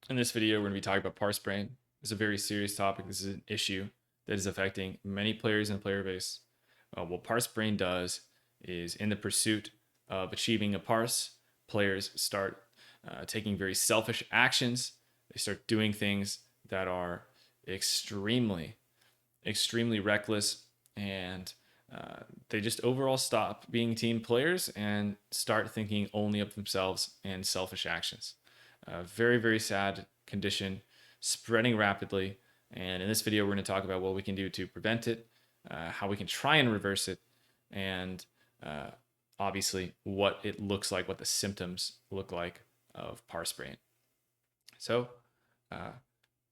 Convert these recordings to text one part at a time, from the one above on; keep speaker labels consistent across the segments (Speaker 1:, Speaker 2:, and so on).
Speaker 1: In this video, we're going to be talking about Parsebrain. It's a very serious topic. This is an issue that is affecting many players in the player base. What Parsebrain does is, in the pursuit of achieving a parse, players start taking very selfish actions. They start doing things that are extremely, extremely reckless, and they just overall stop being team players and start thinking only of themselves and selfish actions. Very, very sad condition, spreading rapidly. And in this video, we're going to talk about what we can do to prevent it, how we can try and reverse it, and obviously what it looks like, what the symptoms look like of Parsebrain. So, uh,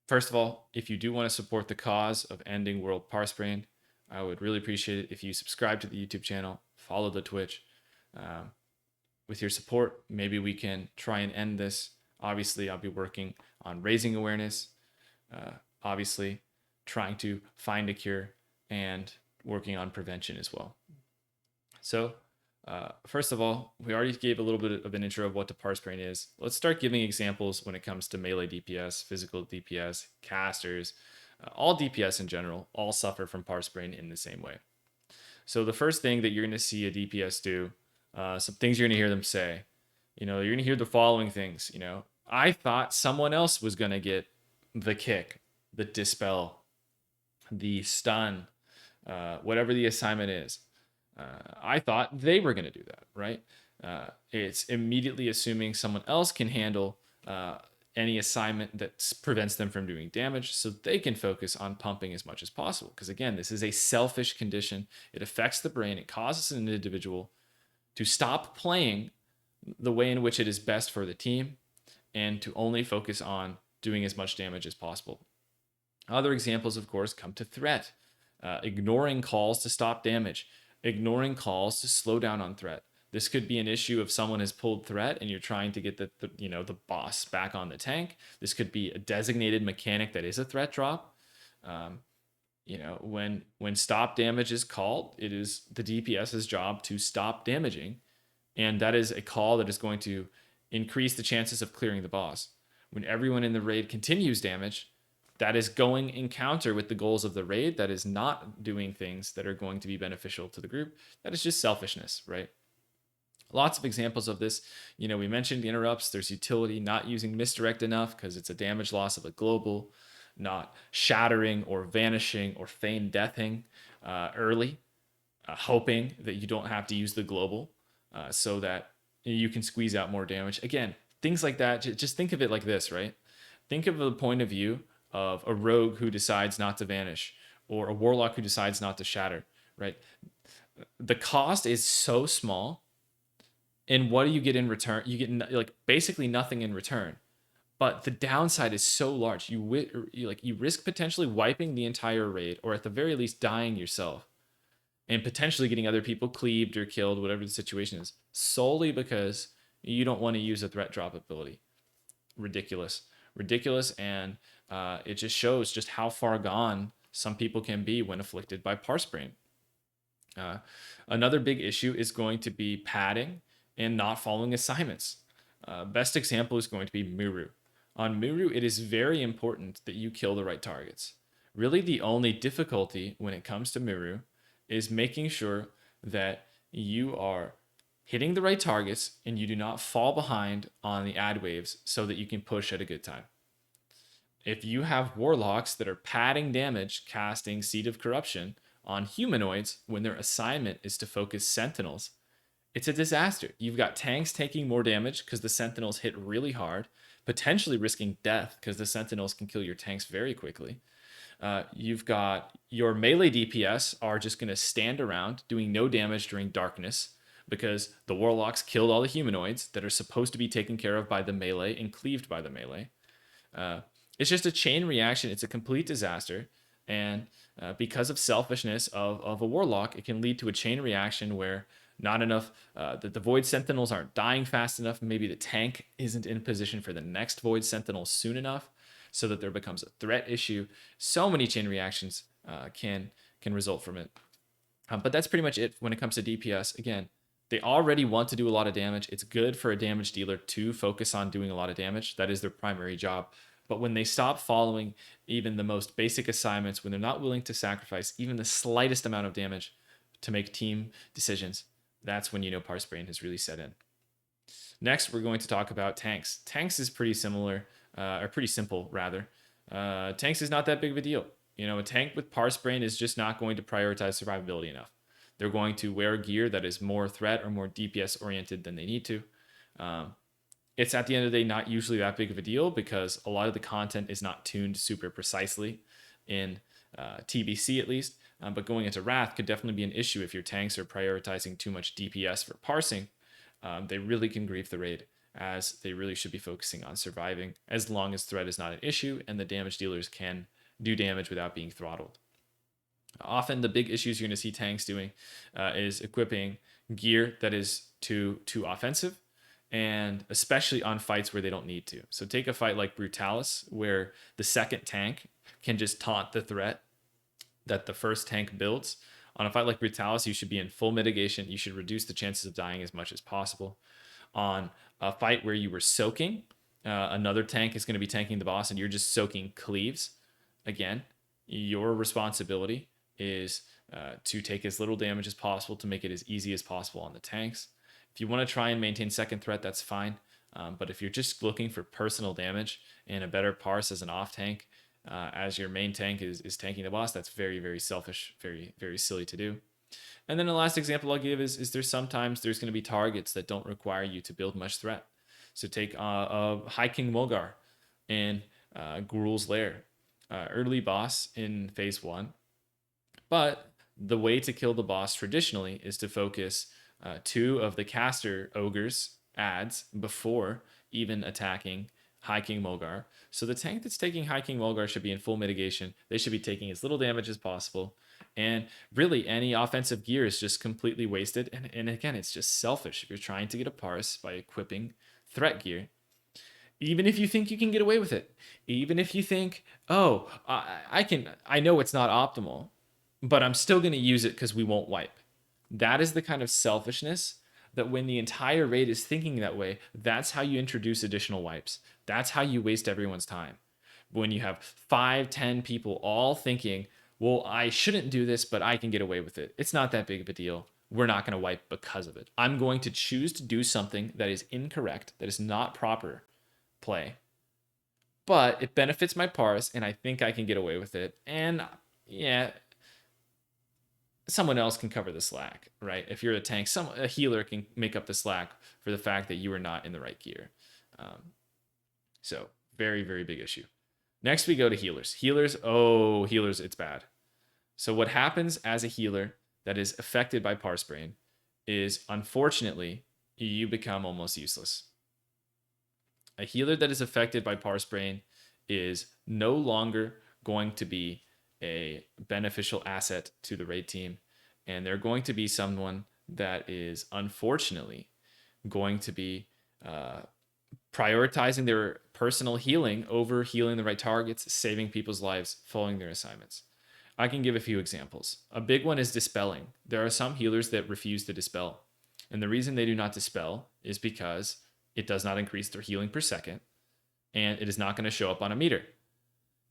Speaker 1: first of all, if you do want to support the cause of ending world Parsebrain, I would really appreciate it if you subscribe to the YouTube channel, follow the Twitch. Um, with your support, maybe we can try and end this. Obviously, I'll be working on raising awareness, obviously, trying to find a cure, and working on prevention as well. So, first of all, we already gave a little bit of an intro of what the Parsebrain is. Let's start giving examples when it comes to melee DPS, physical DPS, casters, all DPS in general, all suffer from Parsebrain in the same way. So the first thing that you're going to see a DPS do, some things you're going to hear them say, you're going to hear the following things. I thought someone else was going to get the kick, the dispel, the stun, whatever the assignment is. I thought they were going to do that, right? It's immediately assuming someone else can handle any assignment that prevents them from doing damage so they can focus on pumping as much as possible. Because again, this is a selfish condition. It affects the brain. It causes an individual to stop playing the way in which it is best for the team and to only focus on doing as much damage as possible. Other examples, of course, come to threat, ignoring calls to stop damage, ignoring calls to slow down on threat. This could be an issue if someone has pulled threat and you're trying to get the boss back on the tank. This could be a designated mechanic that is a threat drop. When stop damage is called, it is the DPS's job to stop damaging, and that is a call that is going to increase the chances of clearing the boss. When everyone in the raid continues damage, that is going in counter with the goals of the raid. That is not doing things that are going to be beneficial to the group. That is just selfishness, right? Lots of examples of this. We mentioned interrupts. There's utility, not using misdirect enough because it's a damage loss of a global, not shattering or vanishing or feign deathing early, hoping that you don't have to use the global so that you can squeeze out more damage. Again, things like that. Just think of it like this, right? Think of the point of view of a rogue who decides not to vanish or a warlock who decides not to shatter, right? The cost is so small, and what do you get in return? You get like basically nothing in return. But the downside is so large. You risk potentially wiping the entire raid, or at the very least dying yourself, and potentially getting other people cleaved or killed, whatever the situation is, solely because you don't want to use a threat drop ability. Ridiculous, and it just shows just how far gone some people can be when afflicted by Parsebrain. Another big issue is going to be padding and not following assignments. Best example is going to be Muru. On Muru, it is very important that you kill the right targets. Really, the only difficulty when it comes to Muru is making sure that you are hitting the right targets and you do not fall behind on the ad waves so that you can push at a good time. If you have warlocks that are padding damage casting Seed of Corruption on humanoids when their assignment is to focus sentinels, it's a disaster. You've got tanks taking more damage because the sentinels hit really hard, potentially risking death because the sentinels can kill your tanks very quickly. You've got your melee DPS are just going to stand around doing no damage during darkness because the warlocks killed all the humanoids that are supposed to be taken care of by the melee and cleaved by the melee. It's just a chain reaction. It's a complete disaster. And because of selfishness of a warlock, it can lead to a chain reaction where not enough, that the Void Sentinels aren't dying fast enough. Maybe the tank isn't in position for the next Void Sentinel soon enough so that there becomes a threat issue. So many chain reactions can result from it. But that's pretty much it when it comes to DPS. Again, They already want to do a lot of damage. It's good for a damage dealer to focus on doing a lot of damage. That is their primary job. But when they stop following even the most basic assignments, when they're not willing to sacrifice even the slightest amount of damage to make team decisions, that's when you know Parsebrain has really set in. Next, we're going to talk about tanks. Tanks is pretty similar, or pretty simple rather. Tanks is not that big of a deal. You know, a tank with Parsebrain is just not going to prioritize survivability enough. They're going to wear gear that is more threat or more DPS oriented than they need to. It's at the end of the day not usually that big of a deal because a lot of the content is not tuned super precisely in TBC at least. But going into Wrath could definitely be an issue if your tanks are prioritizing too much DPS for parsing. They really can grief the raid, as they really should be focusing on surviving as long as threat is not an issue and the damage dealers can do damage without being throttled. Often the big issues you're going to see tanks doing is equipping gear that is too offensive, and especially on fights where they don't need to. So take a fight like Brutalis, where the second tank can just taunt the threat that the first tank builds. On a fight like Brutalis, you should be in full mitigation. You should reduce the chances of dying as much as possible. On a fight where you were soaking, another tank is going to be tanking the boss and you're just soaking cleaves. Again, your responsibility is to take as little damage as possible to make it as easy as possible on the tanks. If you want to try and maintain second threat, that's fine. But if you're just looking for personal damage and a better parse as an off tank, as your main tank is tanking the boss, that's very, very selfish, very, very silly to do. And then the last example I'll give is there's sometimes there's going to be targets that don't require you to build much threat. So take High King Mulgar in Gruul's Lair, early boss in phase 1. But the way to kill the boss traditionally is to focus 2 of the caster ogres ads before even attacking High King Mulgar. So the tank that's taking High King Mulgar should be in full mitigation. They should be taking as little damage as possible. And really, any offensive gear is just completely wasted. And again, it's just selfish if you're trying to get a parse by equipping threat gear. Even if you think you can get away with it. Even if you think, oh, I know it's not optimal, but I'm still going to use it because we won't wipe. That is the kind of selfishness that when the entire raid is thinking that way, that's how you introduce additional wipes. That's how you waste everyone's time. When you have 5, 10 people all thinking, well, I shouldn't do this, but I can get away with it. It's not that big of a deal. We're not going to wipe because of it. I'm going to choose to do something that is incorrect, that is not proper play. But it benefits my parse, and I think I can get away with it. And yeah, someone else can cover the slack, right? If you're a tank, a healer can make up the slack for the fact that you are not in the right gear. So very, very big issue. Next, we go to healers. Healers, it's bad. So what happens as a healer that is affected by Parsebrain is, unfortunately, you become almost useless. A healer that is affected by Parsebrain is no longer going to be a beneficial asset to the raid team, and they're going to be someone that is unfortunately going to be prioritizing their personal healing over healing the right targets, saving people's lives, following their assignments. I can give a few examples. A big one is dispelling. There are some healers that refuse to dispel, and the reason they do not dispel is because it does not increase their healing per second, and it is not going to show up on a meter.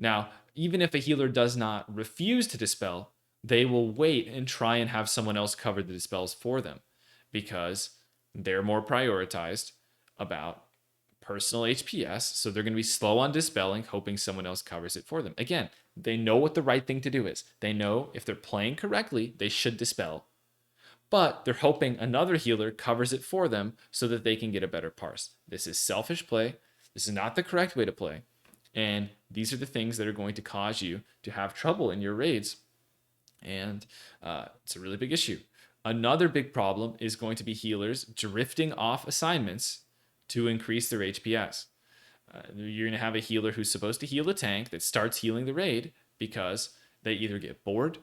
Speaker 1: Now, even if a healer does not refuse to dispel, they will wait and try and have someone else cover the dispels for them because they're more prioritized about personal HPS. So they're going to be slow on dispelling, hoping someone else covers it for them. Again, they know what the right thing to do is. They know if they're playing correctly, they should dispel. But they're hoping another healer covers it for them so that they can get a better parse. This is selfish play. This is not the correct way to play. And these are the things that are going to cause you to have trouble in your raids. And it's a really big issue. Another big problem is going to be healers drifting off assignments to increase their HPS. You're going to have a healer who's supposed to heal a tank that starts healing the raid because they either get bored,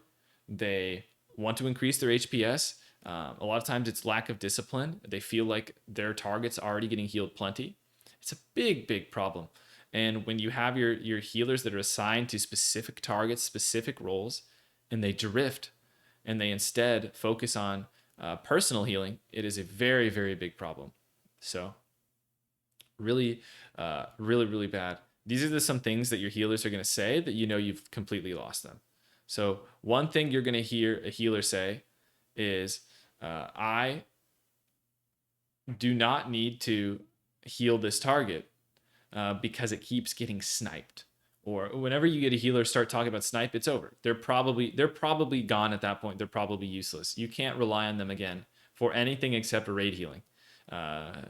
Speaker 1: they want to increase their HPS. A lot of times it's lack of discipline. They feel like their target's already getting healed plenty. It's a big, big problem. And when you have your healers that are assigned to specific targets, specific roles, and they drift, and they instead focus on personal healing, it is a very, very big problem. So really, really bad. These are some things that your healers are going to say that you've completely lost them. So one thing you're going to hear a healer say is, I do not need to heal this target because it keeps getting sniped. Or whenever you get a healer start talking about snipe, it's over. They're probably gone at that point. They're probably useless. You can't rely on them again for anything except raid healing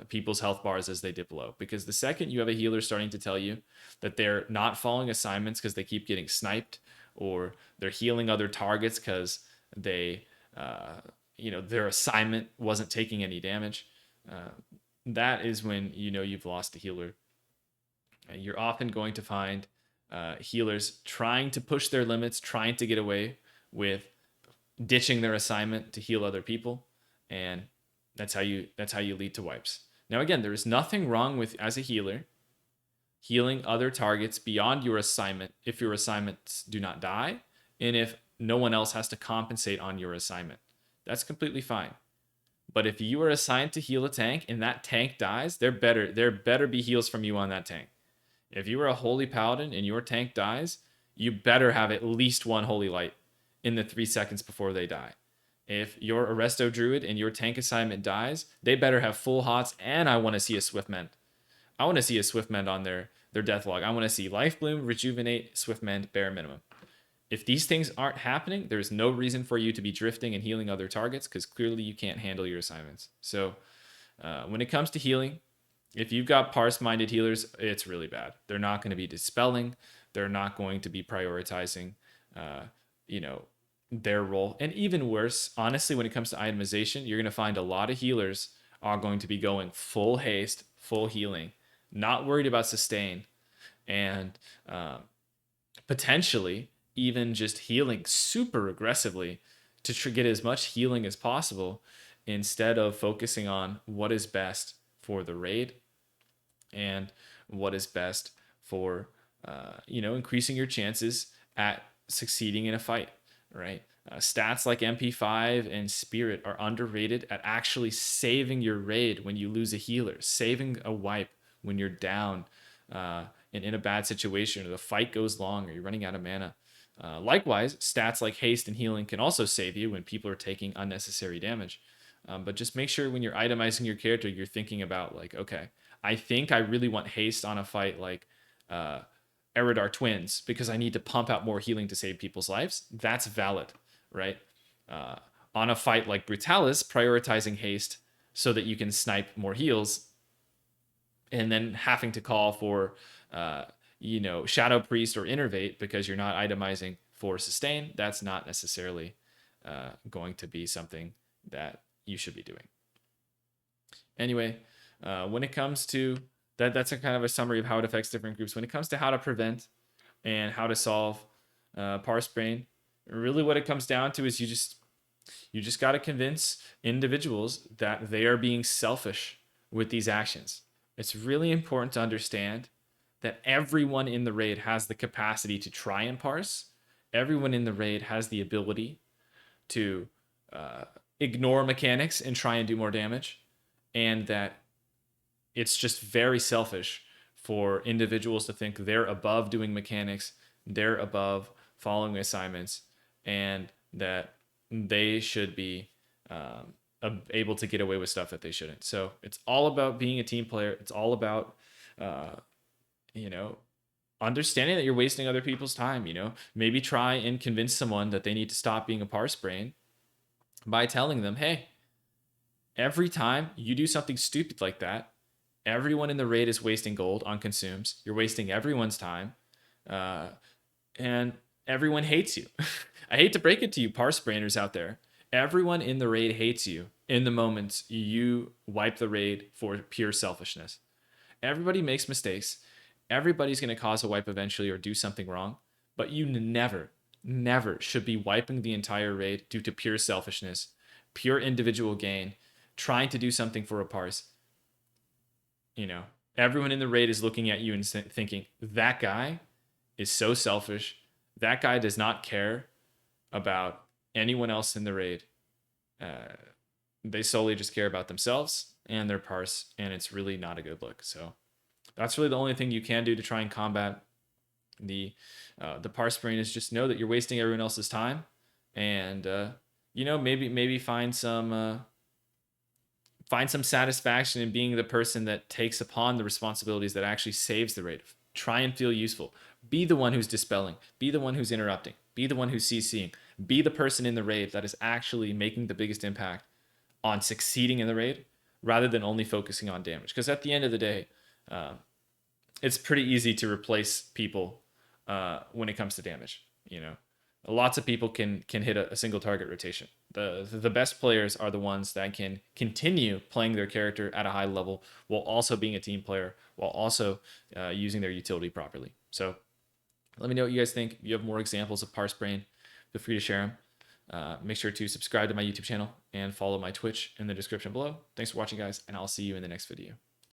Speaker 1: people's health bars as they dip low. Because the second you have a healer starting to tell you that they're not following assignments because they keep getting sniped, or they're healing other targets because they, their assignment wasn't taking any damage, that is when you've lost a healer. You're often going to find healers trying to push their limits, trying to get away with ditching their assignment to heal other people, and that's how you lead to wipes. Now, again, there is nothing wrong with, as a healer, healing other targets beyond your assignment if your assignments do not die, and if no one else has to compensate on your assignment. That's completely fine. But if you are assigned to heal a tank and that tank dies, there better be heals from you on that tank. If you are a holy paladin and your tank dies, you better have at least one holy light in the 3 seconds before they die. If you're a resto druid and your tank assignment dies, they better have full hots, and I want to see a swift mend. I want to see a swift mend on their death log. I want to see life bloom, rejuvenate, swift mend, bare minimum. If these things aren't happening, there's no reason for you to be drifting and healing other targets, because clearly you can't handle your assignments. So when it comes to healing, if you've got parse-minded healers, it's really bad. They're not going to be dispelling. They're not going to be prioritizing, their role. And even worse, honestly, when it comes to itemization, you're going to find a lot of healers are going to be going full haste, full healing, not worried about sustain, and potentially even just healing super aggressively to get as much healing as possible, instead of focusing on what is best for the raid and what is best for increasing your chances at succeeding in a fight, right? Stats like MP5 and Spirit are underrated at actually saving your raid when you lose a healer, saving a wipe when you're down and in a bad situation, or the fight goes long, or you're running out of mana. Likewise, stats like haste and healing can also save you when people are taking unnecessary damage. But just make sure when you're itemizing your character, you're thinking about, like, okay, I think I really want haste on a fight like Eridar Twins because I need to pump out more healing to save people's lives. That's valid, right? On a fight like Brutalis, prioritizing haste so that you can snipe more heals, and then having to call for Shadow Priest or Innervate because you're not itemizing for sustain, that's not necessarily going to be something that you should be doing. Anyway, when it comes to that's a kind of a summary of how it affects different groups. When it comes to how to prevent and how to solve Parsebrain, really what it comes down to is you just got to convince individuals that they are being selfish with these actions. It's really important to understand that everyone in the raid has the capacity to try and parse. Everyone in the raid has the ability to ignore mechanics and try and do more damage, and that it's just very selfish for individuals to think they're above doing mechanics, they're above following assignments, and that they should be able to get away with stuff that they shouldn't. So it's all about being a team player. It's all about understanding that you're wasting other people's time. Maybe try and convince someone that they need to stop being a Parsebrain by telling them, hey, every time you do something stupid like that, everyone in the raid is wasting gold on consumes. You're wasting everyone's time, and everyone hates you. I hate to break it to you, Parsebrainers out there. Everyone in the raid hates you in the moments you wipe the raid for pure selfishness. Everybody makes mistakes. Everybody's going to cause a wipe eventually or do something wrong, but you never should be wiping the entire raid due to pure selfishness, pure individual gain, trying to do something for a parse. Everyone in the raid is looking at you and thinking, that guy is so selfish. That guy does not care about anyone else in the raid. they solely just care about themselves and their parse, and it's really not a good look. So that's really the only thing you can do to try and combat the Parsebrain, is just know that you're wasting everyone else's time, and maybe find some satisfaction in being the person that takes upon the responsibilities that actually saves the raid. Try and feel useful. Be the one who's dispelling. Be the one who's interrupting. Be the one who's CCing. Be the person in the raid that is actually making the biggest impact on succeeding in the raid, rather than only focusing on damage. Because at the end of the day, it's pretty easy to replace people when it comes to damage. Lots of people can hit a single target rotation. The best players are the ones that can continue playing their character at a high level while also being a team player, while also using their utility properly. So let me know what you guys think. If you have more examples of Parsebrain, feel free to share them. Make sure to subscribe to my YouTube channel and follow my Twitch in the description below. Thanks for watching, guys, and I'll see you in the next video.